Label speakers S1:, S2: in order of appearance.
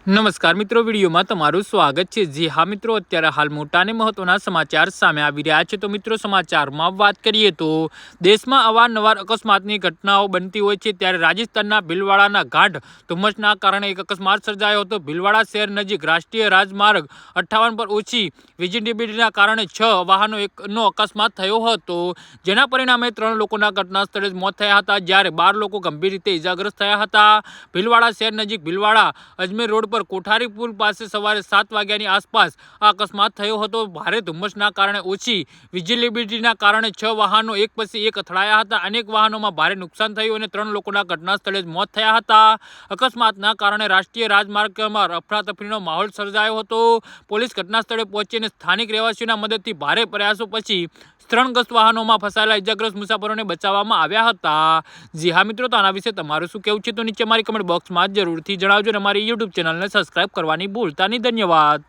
S1: નમસ્કાર મિત્રો, વિડીયોમાં તમારું સ્વાગત છે। જી હા મિત્રો, અત્યારે હાલ મોટા અને મહત્વના સમાચાર સામે આવી રહ્યા છે। તો મિત્રો, સમાચારમાં વાત કરીએ તો દેશમાં અવારનવાર અકસ્માતની ઘટનાઓ બનતી હોય છે, ત્યારે રાજસ્થાનના ભીલવાડાના ગાઢ ધુમ્મસના કારણે એક અકસ્માત સર્જાયો હતો। ભીલવાડા શહેર નજીક રાષ્ટ્રીય રાજમાર્ગ 58 પર ઓછી વિઝિબિલિટીના કારણે 6 વાહનોનો અકસ્માત થયો હતો, જેના પરિણામે 3 લોકોના ઘટના સ્થળે જ મોત થયા હતા, જ્યારે 12 લોકો ગંભીર રીતે ઇજાગ્રસ્ત થયા હતા। ભીલવાડા શહેર નજીક ભીલવાડા અજમેર રોડ પર કોઠારી પુલ પાસે સવારે 7 વાગ્યાની આસપાસ આ અકસ્માત થયો હતો। ભારે ધુમ્મસના કારણે ઓછી વિઝિબિલિટીના કારણે 6 વાહનો એક પછી એક અથડાયા હતા। અનેક વાહનોમાં ભારે નુકસાન થયું અને 3 લોકોના ઘટના સ્થળે જ મોત થયા હતા। અકસ્માતના કારણે રાષ્ટ્રીય રાજમાર્ગમાં અફરાતફરીનો માહોલ સર્જાયો હતો। પોલીસ ઘટના સ્થળે પહોંચી અને સ્થાનિક રહેવાસીઓના મદદથી ભારે પ્રયાસો પછી ત્રણગ્રસ્ત વાહનોમાં ફસાયેલા ઇજાગ્રસ્ત મુસાફરોને બચાવવામાં આવ્યા હતા। જી હા મિત્રો, તો આના વિશે તમારું શું કહેવું છે તો નીચે મારી કમેન્ટ બોક્સમાં જરૂરથી જણાવજો અને અમારી યુટ્યુબ ચેનલને સબસ્ક્રાઇબ કરવાની ભૂલતા નહીં। ધન્યવાદ।